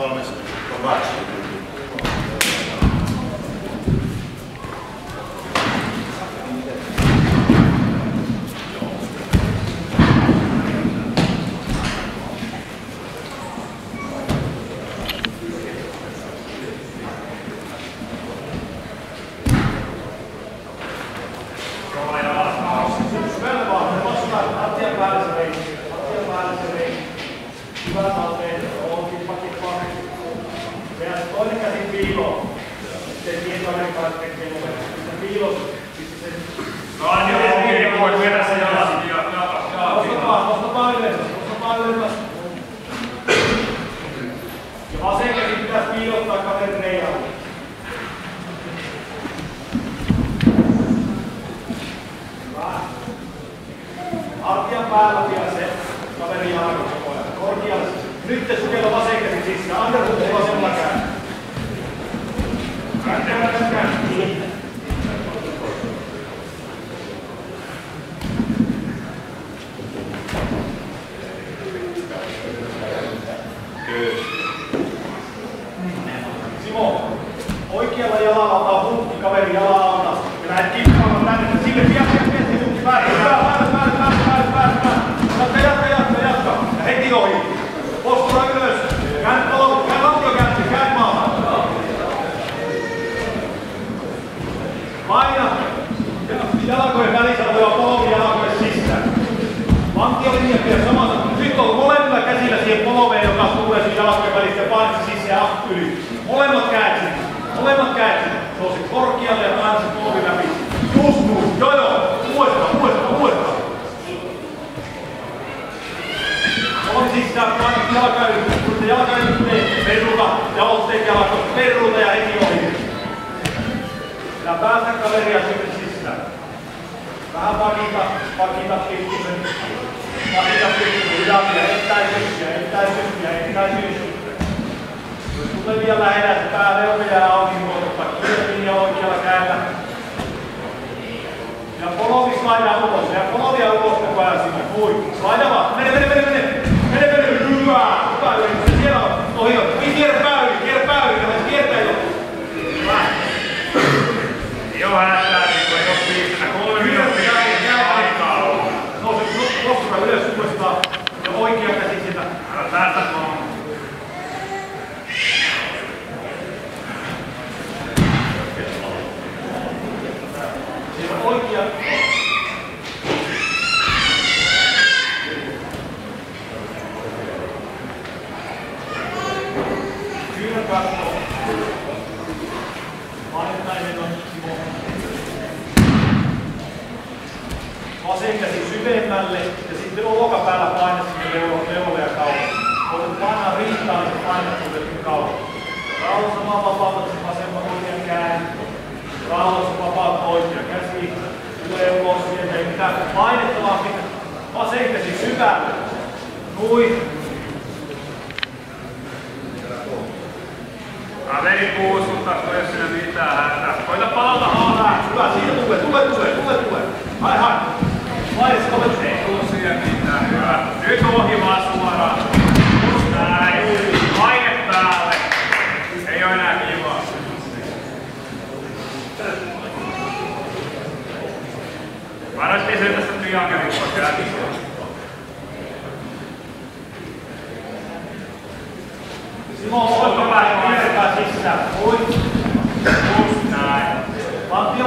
Valmis. Match. Toinen käsi piiloon. Sitten tietoinen kanssa tekee sitä piiloon. Niin voi vedä sen jalasi ja Nostapaa ylös. Ja vasen käsi pitäisi piilottaa kaverin reijalle. Hyvä. Hartian päällä vielä se kaverin jalka koko ajan. Korkealle. Nyt te sukella vasen käsi sisään. Underhook vasemmalla käy. Käy. Simo, oikealla jalalla ottaa hunkki kaverin jalan alta ja lähdet kippaamaan tänne. Sille pian hunkki päälle. Jatka. Ja heti ohi. Postura ylös. Käy lantiokäänti, käy maahan. Paina. Jalkojen välissä voi olla polvi jalkojen sisään. Lantiolinja vielä samassa. Nyt on molemmilla käsillä siihen polveen, joka tulee siinä jalkojen välistä ja painat se sisään ja yli. Molemmat käät sinne. Se on se korkealle ja painat se polvi läpi. Just. Joo. Uudestaan. Polvi sisään, painat jalka yhteen. Peruuta ja otteet jalkoja. Peruuta ja heti ohi. Ja päästä kaveria sinne sisään. Vähän pakita pikkuisen. Hidamia, etäisyyksiä. Jos tulee vielä lähellä, että pää leukeja auki, muodottaa kiinni oikealla kädellä. Ja polovi slaidaa ulos. Ja polovia ulos koko ajan sinne. Hui. Slaida vaan. Mene. Hyvä. Siellä on. Ohi on. Kierrä päyli. Kiertää jo. Hyvä. Joo, hätää, kun ei ole piistenä 3 minuuttia aikaa ollut. Nostukaa ylös uudestaan ja oikea käsi sitä. Älä päästä tuohon. Siinä on oikea. Kyynä kattoo. Mainittainen on Simo. Vasen käsi syvemmälle ja sitten olkapäällä painat sinne leualle ja kaualle. Voit painaa rintaan, niin painat sinne kaualle. Rauhassa vaan vapautat sen vasemman oikean käden. Rauhassa vapaat oikea käsi. Tulee ulos sieltä, ei mitään painettavaa pitää. Vasen käsi syvälle. Nui. Kaveri puusuttaa, kun ei siinä mitään hätää. Koita palata alas. Hyvä, siitä tulee. Hai. Painat se kaveri. Ei tuu siihen mitään. Hyvä. Nyt ohi vaan suoraan. Just näin. Paine päälle. Ei oo enää kivaa. Varasti sen tästä triangelikkoa käynnissä. Simo, olkapää kiertää sisään. Oi. Just näin. Lantio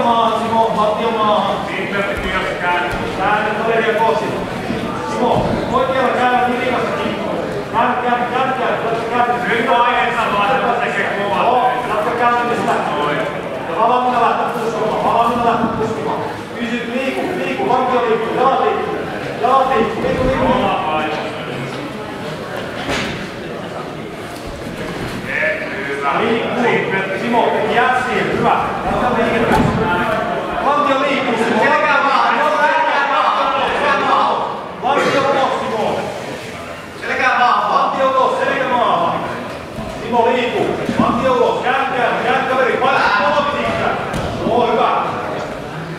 maahan. Simpelti kirjassa käännyt. Käännä kaveria kohti. Simo, oikealla käydä nilikasta kiinni. Käännä. Nyt painetta vaan, että tekee kovaa. Jatka käännymistä. Ja valmiina lähteä puskemaan. Pysy, liiku, lantio liikkuu, jalat liikkuu. Oma paino. Liikkuu. Simo, jää siihen. Hyvä. Lantio liikkuu. Selkää maahan. Lantio ulos, Simo. Selkää maahan. Simo liikkuu. Lantio ulos. Kään kaveri. Painaa polvi sisään. Oo, hyvä.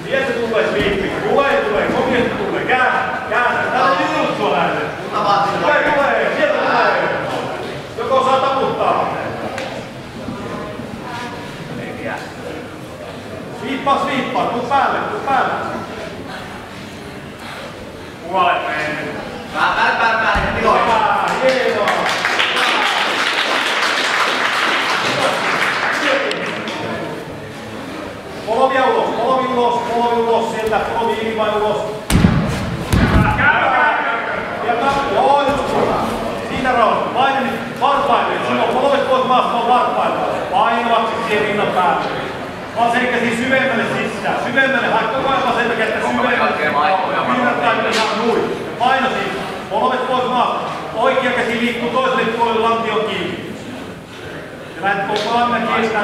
Sieltä tulee sliippi. Tulee. Komiesti tulee. Käännä. Täällä on juttua näille. Tulee. Sieltä tulee. Joko saa taputtaa. Puolet mennyt. Päälle, Tilo. Hienoa! Polvi ulos, sieltä polvi ilman ulos. Joo, just siitä rauhassa. Paine nyt varpaille. Silloin polvet pois maasta varpaille. Painavaksi siihen rinnan päälle. Vasen käsi syvemmälle sisään. Syvemmälle, hae koko ajan vasenta kättä syvemmälle. Virrattain ihan nuin. Paino siitä. Polvet pois maasta. Oikea käsi liikkuu toiselle puolelle lantion kiinni. Ja lähdet koko ajan kiinnittää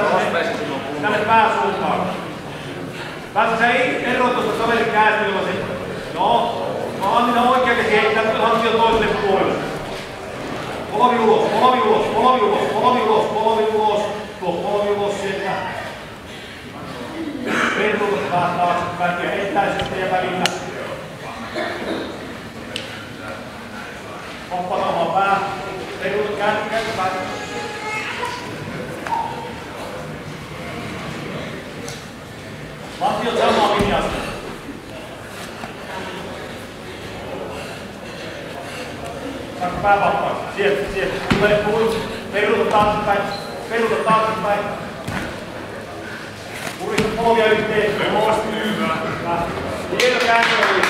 tänne pääsuuntaan. Päästä sä eroa tuosta kaverin käsityllä sitten. No, mä annin oikea käsi heittää lantion toiselle puolelle. Polvi ulos. Tuo polvi ulos sieltä. Peruutus taas taaksepäin ja etäisyyttä ja välillä. Hoppa oman pää. Peruutus kääntäpäin. Lantiot samaa linjasta. Saanko pää vapaaksi? Sieltä. Tulee puhuin. Peruutus taaksepäin. Purista polvia yhteen. Hyvä. Hieno kääntö oli.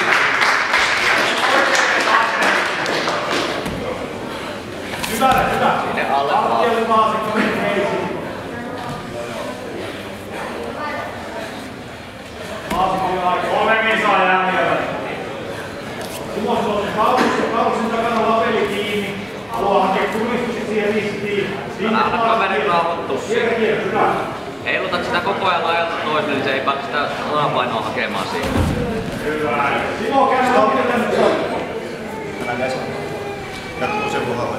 Hyvä. Artialle maasikko menee. Maasikko on aika. 3 kisaa jäljellä. Simon on kauksin takana lapeli kiinni. Haluaa hakea kuristukset siihen ristiin. Anna kaverin rauhoittua. Kierrä, hyvä. Heilutat sitä koko ajan laajalta toiselle, niin se ei pääse sitä alapainoa hakemaan siihen. Hyvä. Simo, käy lapeli tänne saada. Älä käsi. Jatkuu sen kohdalle.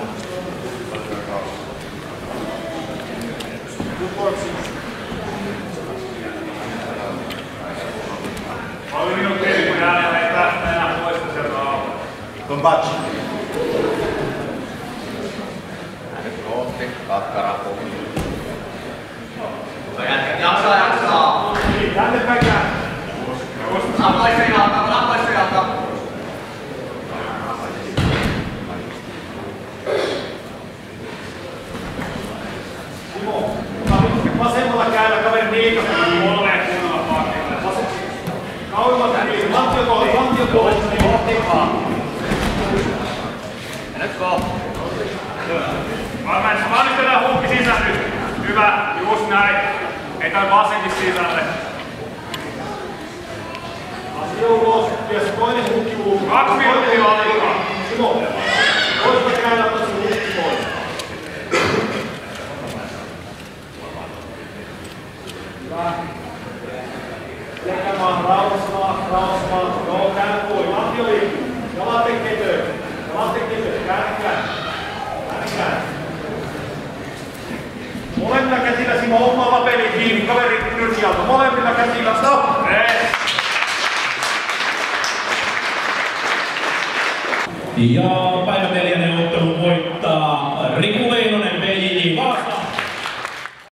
Paljon minuuttia kun jäljellä ei päästä enää toista sieltä alta. Combatch. Nyt kohti, kakkarapu. Jaksaa. Tänne päkään. Tapaisen jalka. Simo, vasemmalla käydä kaveri niikasta. 3 kunnolla pakilla. Kauimmat niin, lantiokohdassa niin kohtikaan. Ja nyt kohti. Valmistetaan hukki sisään nyt. Hyvä, just näin. Ei tää vasenkin sisälle. Asia ulos, ja se toinen hukki ulos. 2 minuuttia aikaa. Simo, toista käydä ottaa se hukki pois. Hyvä. Jäkämaan, rauhassa. Joo, käy pois. Lantio liikkuu. Jalat tekee. Käännä. Molemmilla käsillä Simo omaa lapeliin kiinni, kaveri nyrkialta. Molemmilla käsillä, stop! Ja päivän 4. ottelun voittaa Riku